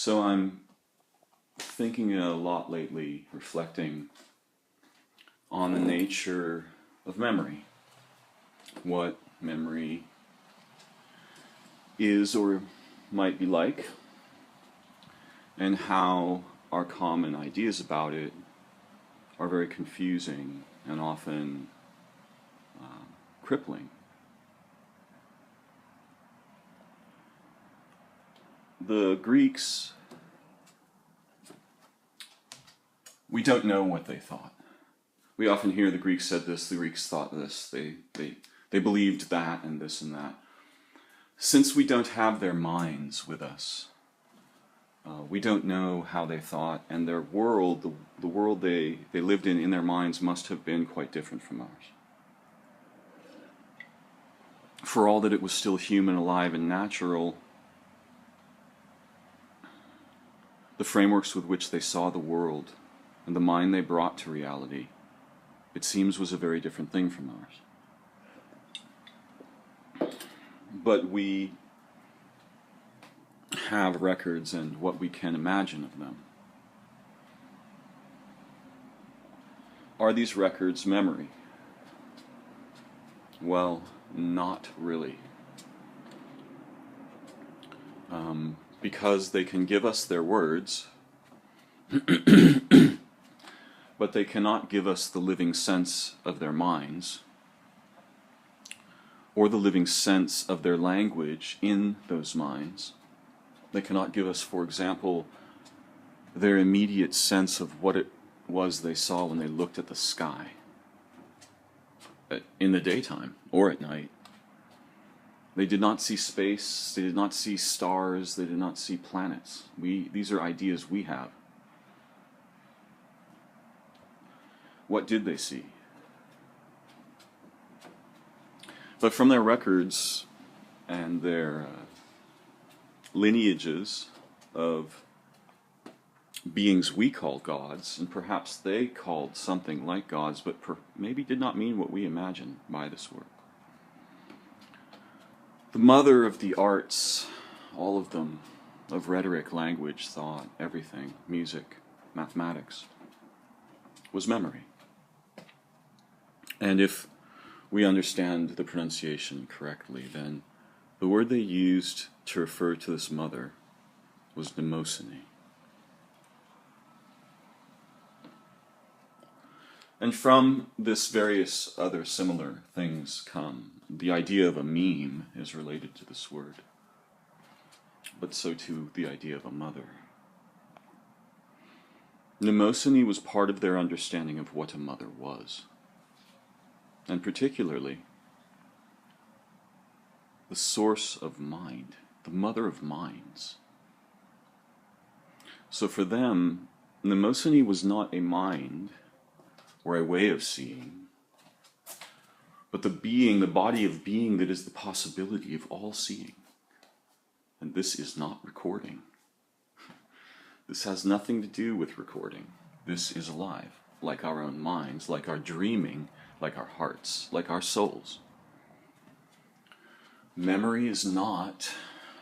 So I'm thinking a lot lately, reflecting on the nature of memory, what memory is or might be like, and how our common ideas about it are very confusing and often crippling. The Greeks, we don't know what they thought. We often hear the Greeks said this, the Greeks thought this, they believed that and this and that. Since we don't have their minds with us, we don't know how they thought, and their world, the world they lived in their minds, must have been quite different from ours. For all that it was still human, alive, and natural, the frameworks with which they saw the world and the mind they brought to reality, it seems, was a very different thing from ours. But we have records and what we can imagine of them. Are these records memory? Well, not really. Because they can give us their words, but they cannot give us the living sense of their minds, or the living sense of their language in those minds. They cannot give us, for example, their immediate sense of what it was they saw when they looked at the sky, in the daytime or at night. They did not see space, they did not see stars, they did not see planets. These are ideas we have. What did they see? But from their records and their lineages of beings we call gods, and perhaps they called something like gods, but maybe did not mean what we imagine by this word. The mother of the arts, all of them, of rhetoric, language, thought, everything, music, mathematics, was memory. And if we understand the pronunciation correctly, then the word they used to refer to this mother was mnemonium. And from this various other similar things come. The idea of a meme is related to this word, but so too the idea of a mother. Mnemonium was part of their understanding of what a mother was, and particularly the source of mind, the mother of minds. So for them, mnemonium was not a mind or a way of seeing, but the being, the body of being that is the possibility of all seeing. And this is not recording. This has nothing to do with recording. This is alive, like our own minds, like our dreaming, like our hearts, like our souls. Memory is not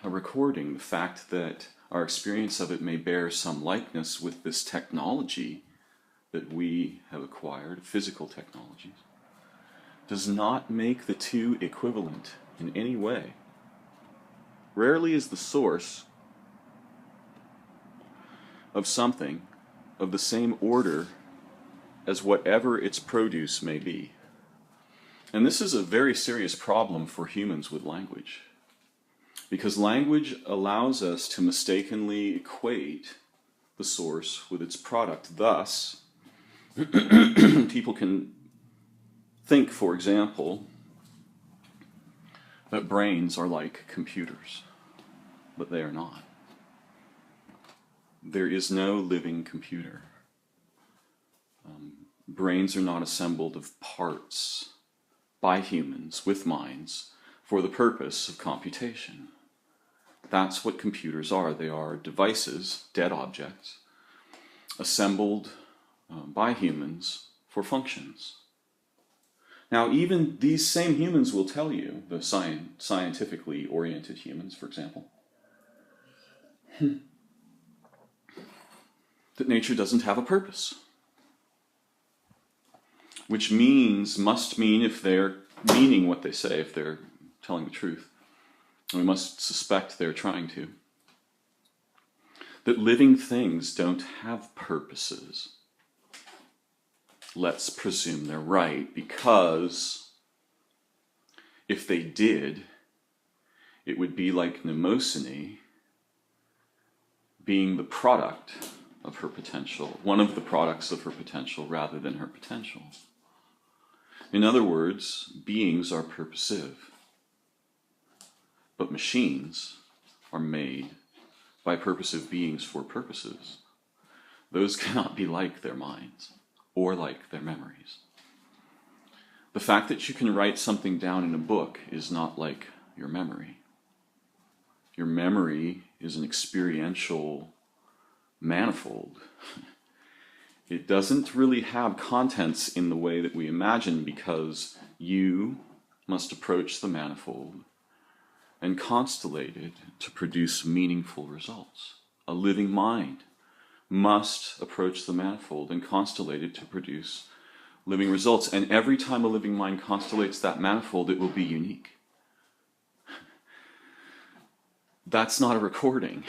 a recording. The fact that our experience of it may bear some likeness with this technology that we have acquired, physical technologies, does not make the two equivalent in any way. Rarely is the source of something of the same order as whatever its produce may be. And this is a very serious problem for humans with language, because language allows us to mistakenly equate the source with its product. Thus, people can think, for example, that brains are like computers, but they are not. There is no living computer. Brains are not assembled of parts by humans with minds for the purpose of computation. That's what computers are. They are devices, dead objects, assembled by humans for functions. Now, even these same humans will tell you, the scientifically oriented humans, for example, that nature doesn't have a purpose. Which must mean, if they're meaning what they say, if they're telling the truth, and we must suspect they're trying to, that living things don't have purposes. Let's presume they're right, because if they did, it would be like Mnemonium being the product of her potential, one of the products of her potential rather than her potential. In other words, beings are purposive, but machines are made by purposive beings for purposes. Those cannot be like their minds or like their memories. The fact that you can write something down in a book is not like your memory. Your memory is an experiential manifold. It doesn't really have contents in the way that we imagine, because you must approach the manifold and constellate it to produce meaningful results. A living mind must approach the manifold and constellate it to produce living results. And every time a living mind constellates that manifold, it will be unique. That's not a recording.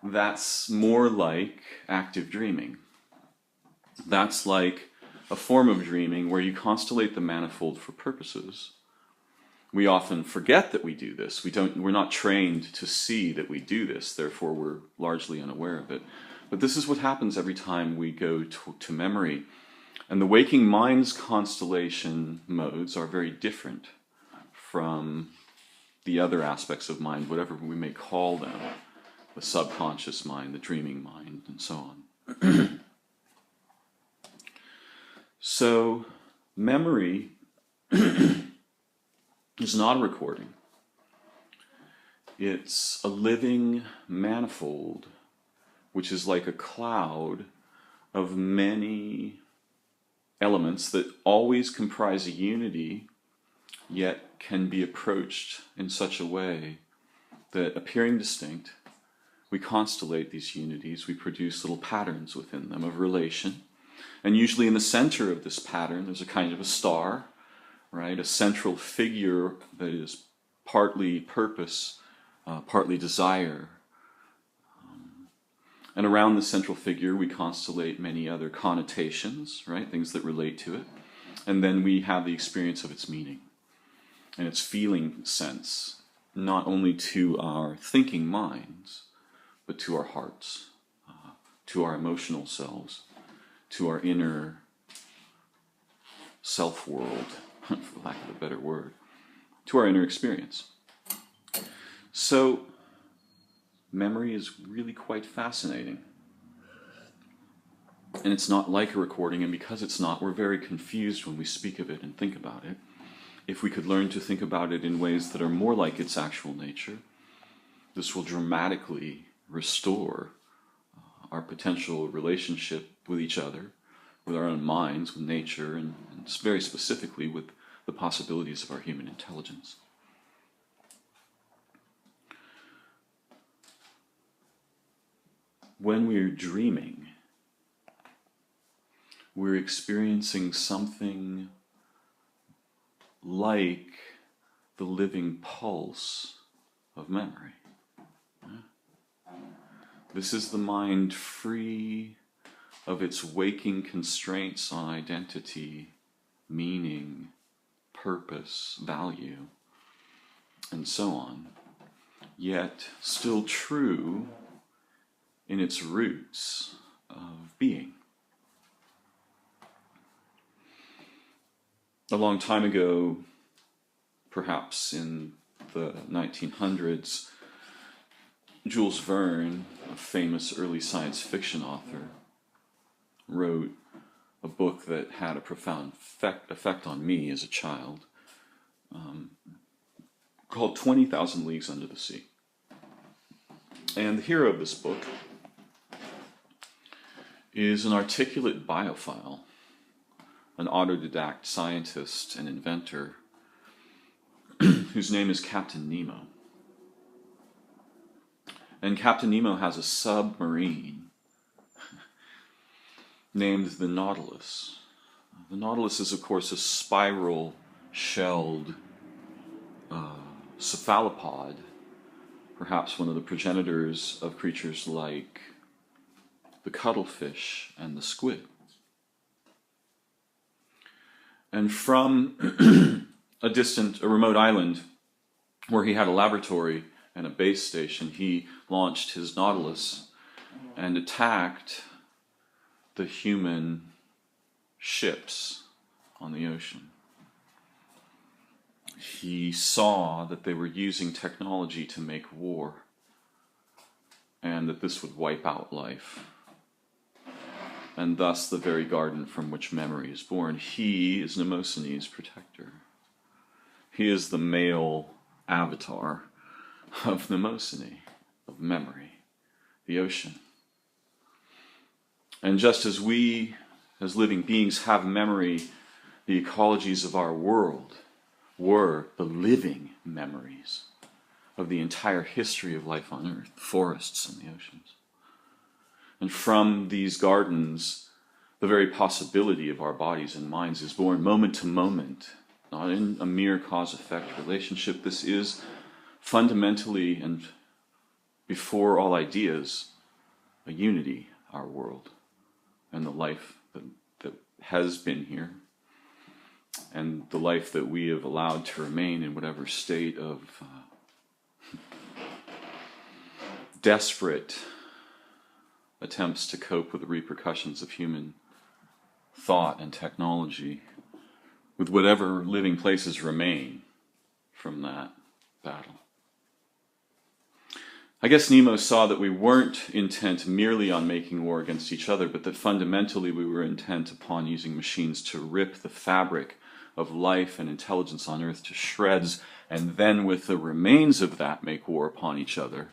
That's more like active dreaming. That's like a form of dreaming where you constellate the manifold for purposes. We often forget that we do this. We're not trained to see that we do this, therefore we're largely unaware of it. But this is what happens every time we go to memory. And the waking mind's constellation modes are very different from the other aspects of mind, whatever we may call them, the subconscious mind, the dreaming mind, and so on. So, memory is not a recording. It's a living manifold, which is like a cloud of many elements that always comprise a unity, yet can be approached in such a way that, appearing distinct, we constellate these unities, we produce little patterns within them of relation. And usually in the center of this pattern, there's a kind of a star, right? A central figure that is partly purpose, partly desire. And around the central figure, we constellate many other connotations, right? Things that relate to it. And then we have the experience of its meaning and its feeling sense, not only to our thinking minds, but to our hearts, to our emotional selves, to our inner self-world, for lack of a better word, to our inner experience. So, memory is really quite fascinating. And it's not like a recording, and because it's not, we're very confused when we speak of it and think about it. If we could learn to think about it in ways that are more like its actual nature, this will dramatically restore our potential relationship with each other, with our own minds, with nature, and very specifically with the possibilities of our human intelligence. When we're dreaming, we're experiencing something like the living pulse of memory. This is the mind free of its waking constraints on identity, meaning, purpose, value, and so on, yet still true in its roots of being. A long time ago, perhaps in the 1900s, Jules Verne, a famous early science fiction author, wrote a book that had a profound effect on me as a child, called 20,000 Leagues Under the Sea. And the hero of this book is an articulate biophile, an autodidact scientist and inventor whose name is Captain Nemo. And Captain Nemo has a submarine named the nautilus. The nautilus is, of course, a spiral-shelled cephalopod, perhaps one of the progenitors of creatures like the cuttlefish and the squid. And from a remote island where he had a laboratory and a base station, he launched his nautilus and attacked the human ships on the ocean. He saw that they were using technology to make war, and that this would wipe out life, and thus the very garden from which memory is born. He is Mnemosyne's protector. He is the male avatar of Mnemosyne, of memory, the ocean. And just as we, as living beings, have memory, the ecologies of our world were the living memories of the entire history of life on Earth, the forests and the oceans. And from these gardens, the very possibility of our bodies and minds is born moment to moment, not in a mere cause-effect relationship. This is fundamentally and before all ideas, a unity, our world, and the life that has been here, and the life that we have allowed to remain in whatever state of desperate attempts to cope with the repercussions of human thought and technology, with whatever living places remain from that battle. I guess Nemo saw that we weren't intent merely on making war against each other, but that fundamentally we were intent upon using machines to rip the fabric of life and intelligence on Earth to shreds, and then with the remains of that make war upon each other.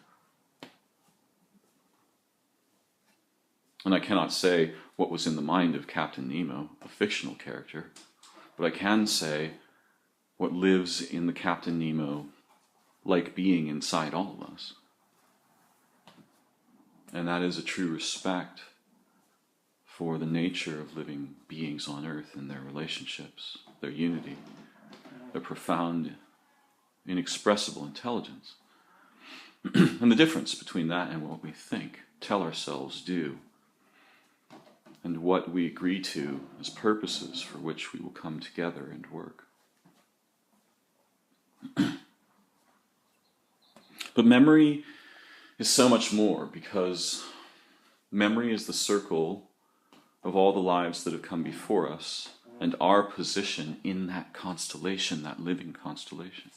And I cannot say what was in the mind of Captain Nemo, a fictional character, but I can say what lives in the Captain Nemo-like being inside all of us. And that is a true respect for the nature of living beings on Earth and their relationships, their unity, their profound, inexpressible intelligence. And the difference between that and what we think, tell ourselves, do, and what we agree to as purposes for which we will come together and work. But memory is so much more, because memory is the circle of all the lives that have come before us and our position in that constellation, that living constellation.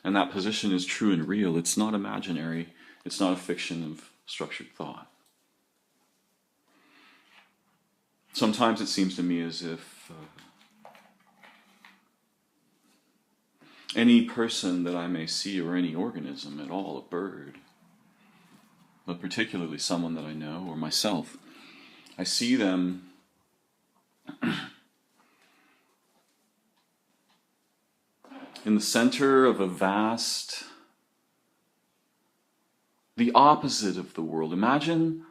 And that position is true and real. It's not imaginary. It's not a fiction of structured thought. Sometimes it seems to me as if any person that I may see, or any organism at all, a bird, but particularly someone that I know, or myself, I see them in the center of a vast, the opposite of the world. Imagine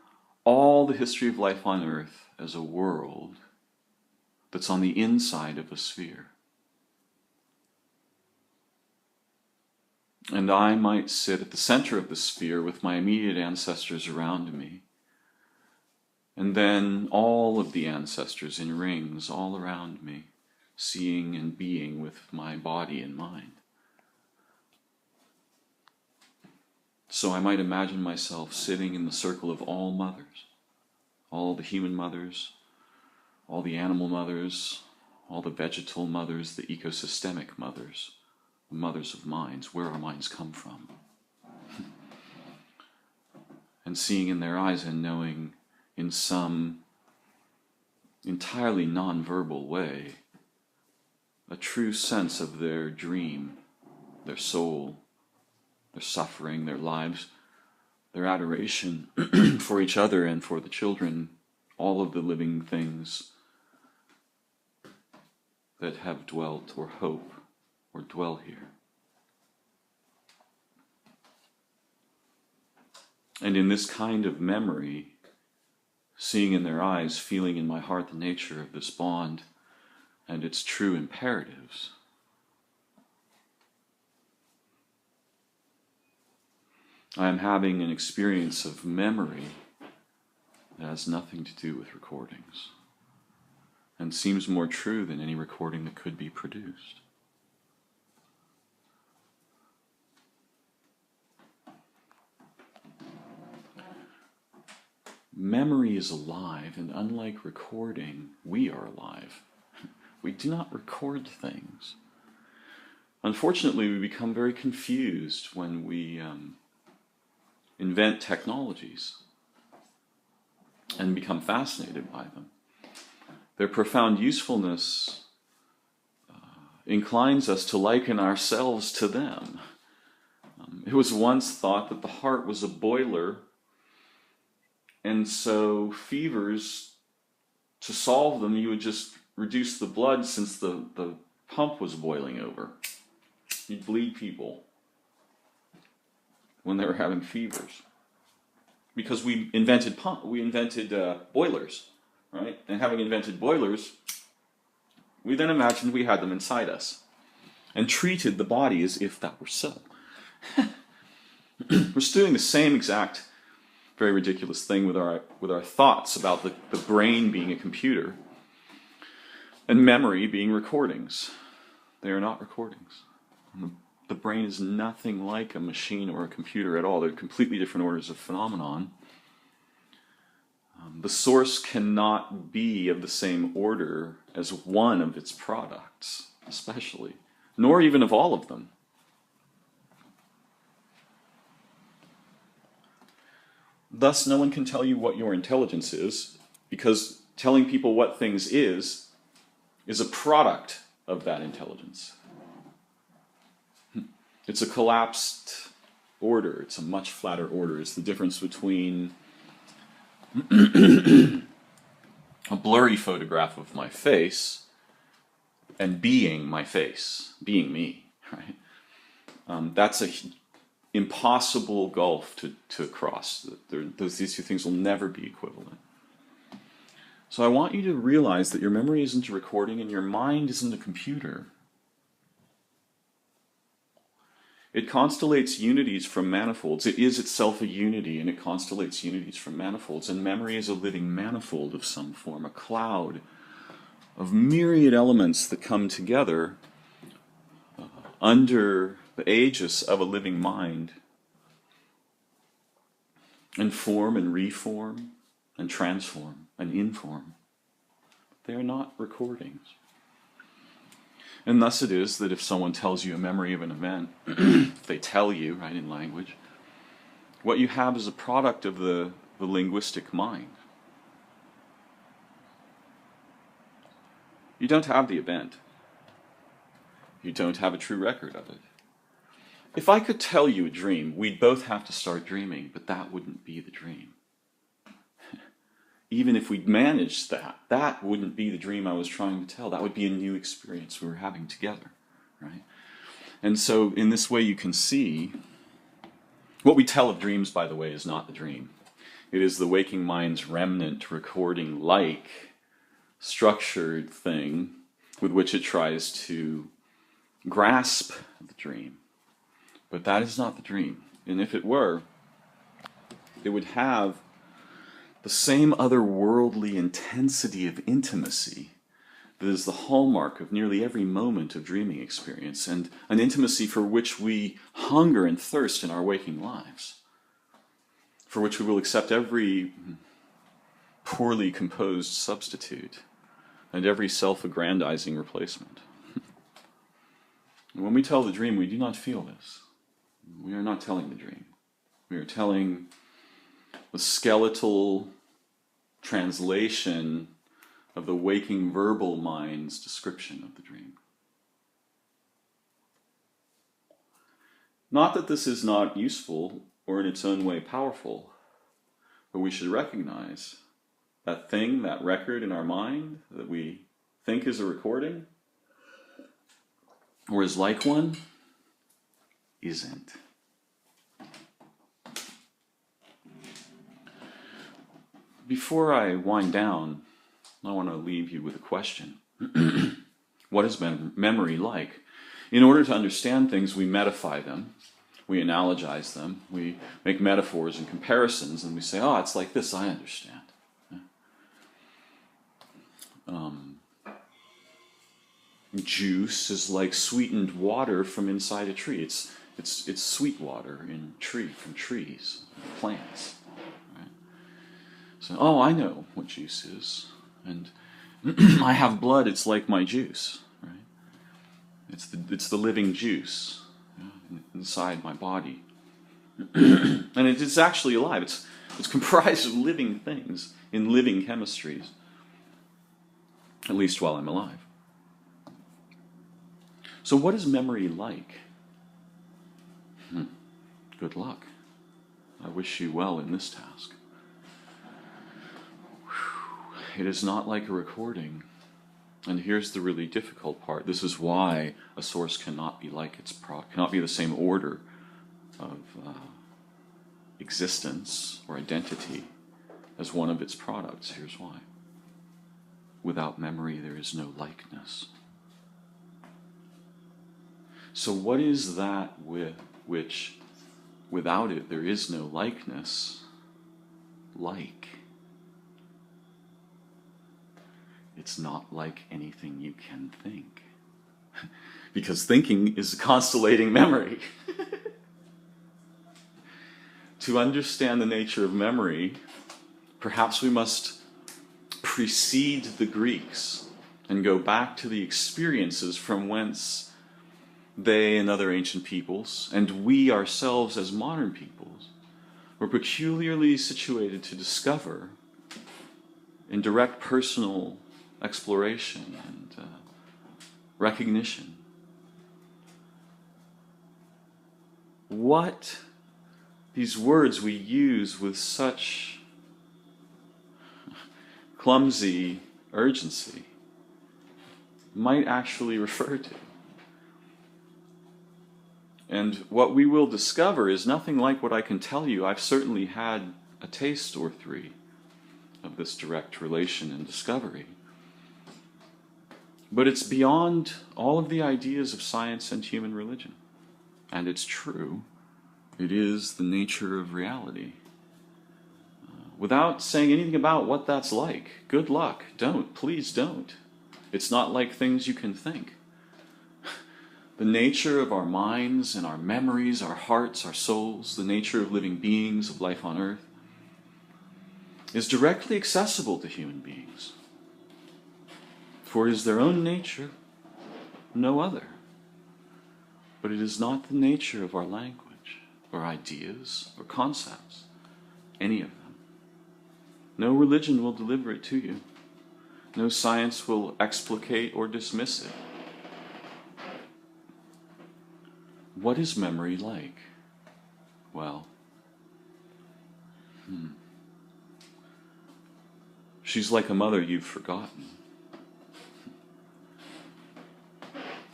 all the history of life on Earth as a world that's on the inside of a sphere. And I might sit at the center of the sphere with my immediate ancestors around me, and then all of the ancestors in rings all around me, seeing and being with my body and mind. So I might imagine myself sitting in the circle of all mothers, all the human mothers, all the animal mothers, all the vegetal mothers, the ecosystemic mothers, the mothers of minds, where our minds come from. And seeing in their eyes and knowing in some entirely non-verbal way a true sense of their dream, their soul, their suffering, their lives, their adoration for each other and for the children, all of the living things that have dwelt or hope or dwell here. And in this kind of memory, seeing in their eyes, feeling in my heart the nature of this bond and its true imperatives. I am having an experience of memory that has nothing to do with recordings, and seems more true than any recording that could be produced. Memory is alive, and unlike recording, we are alive. We do not record things. Unfortunately, we become very confused when we invent technologies and become fascinated by them. Their profound usefulness inclines us to liken ourselves to them. It was once thought that the heart was a boiler, and so fevers, to solve them, you would just reduce the blood since the pump was boiling over. You'd bleed people when they were having fevers. Because we invented boilers, right? And having invented boilers, we then imagined we had them inside us and treated the body as if that were so. We're doing the same exact very ridiculous thing with our thoughts about the brain being a computer and memory being recordings. They are not recordings. The brain is nothing like a machine or a computer at all. They're completely different orders of phenomenon. The source cannot be of the same order as one of its products, especially, nor even of all of them. Thus, no one can tell you what your intelligence is, because telling people what things is a product of that intelligence. It's a collapsed order. It's a much flatter order. It's the difference between a blurry photograph of my face and being my face, being me, right? That's a impossible gulf to cross. These two things will never be equivalent. So I want you to realize that your memory isn't a recording and your mind isn't a computer. It constellates unities from manifolds. It is itself a unity, and it constellates unities from manifolds. And memory is a living manifold of some form, a cloud of myriad elements that come together under the aegis of a living mind and form and reform and transform and inform. They are not recordings. And thus it is that if someone tells you a memory of an event, if they tell you, right, in language, what you have is a product of the linguistic mind. You don't have the event. You don't have a true record of it. If I could tell you a dream, we'd both have to start dreaming, but that wouldn't be the dream. Even if we'd managed that wouldn't be the dream I was trying to tell. That would be a new experience we were having together, right? And so in this way you can see, what we tell of dreams, by the way, is not the dream. It is the waking mind's remnant recording like structured thing with which it tries to grasp the dream. But that is not the dream. And if it were, it would have the same otherworldly intensity of intimacy that is the hallmark of nearly every moment of dreaming experience, and an intimacy for which we hunger and thirst in our waking lives, for which we will accept every poorly composed substitute and every self-aggrandizing replacement. When we tell the dream, we do not feel this. We are not telling the dream. We are telling the skeletal translation of the waking verbal mind's description of the dream. Not that this is not useful or in its own way powerful, but we should recognize that thing, that record in our mind that we think is a recording or is like one, isn't. before I wind down, I want to leave you with a question. What is memory like? In order to understand things, we metafy them, we analogize them, we make metaphors and comparisons, and we say, oh, it's like this, I understand. Juice is like sweetened water from inside a tree. It's sweet water from trees, plants. Right? So, oh, I know what juice is, and I have blood. It's like my juice. Right? It's the living juice inside my body, and it's actually alive. It's comprised of living things in living chemistries. At least while I'm alive. So what is memory like? Good luck. I wish you well in this task. It is not like a recording. And here's the really difficult part. This is why a source cannot be like its cannot be the same order of existence or identity as one of its products. Here's why. Without memory, there is no likeness. So what is that with which, without it, there is no likeness, like? It's not like anything you can think. Because thinking is a constellating memory. To understand the nature of memory, perhaps we must precede the Greeks and go back to the experiences from whence they and other ancient peoples, and we ourselves as modern peoples, were peculiarly situated to discover in direct personal exploration and recognition what these words we use with such clumsy urgency might actually refer to. And what we will discover is nothing like what I can tell you. I've certainly had a taste or three of this direct relation and discovery. But it's beyond all of the ideas of science and human religion. And it's true. It is the nature of reality. Without saying anything about what that's like, good luck. Don't. Please don't. It's not like things you can think. The nature of our minds and our memories, our hearts, our souls, the nature of living beings, of life on earth, is directly accessible to human beings. For it is their own nature, no other. But it is not the nature of our language, or ideas, or concepts, any of them. No religion will deliver it to you. No science will explicate or dismiss it. What is memory like? Well, she's like a mother you've forgotten,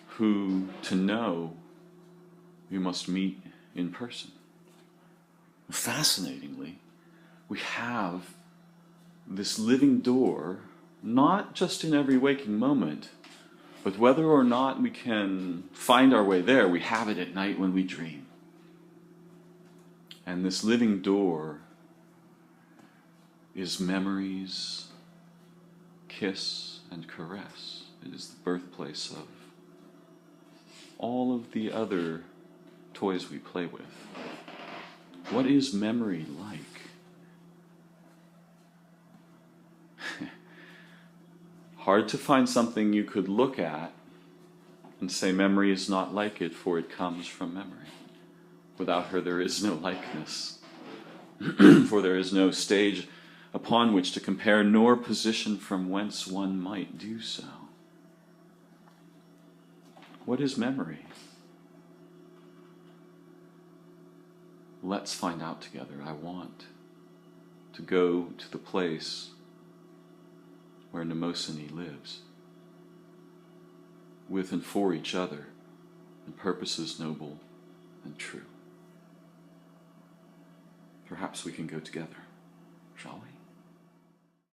who, to know, you must meet in person. Fascinatingly, we have this living door, not just in every waking moment, but whether or not we can find our way there, we have it at night when we dream. And this living door is memory's kiss and caress. It is the birthplace of all of the other toys we play with. What is memory like? Hard to find something you could look at and say memory is not like it, for it comes from memory. Without her there is no likeness, for there is no stage upon which to compare, nor position from whence one might do so. What is memory? Let's find out together. I want to go to the place where Mnemonium lives, with and for each other, and purposes noble and true. Perhaps we can go together.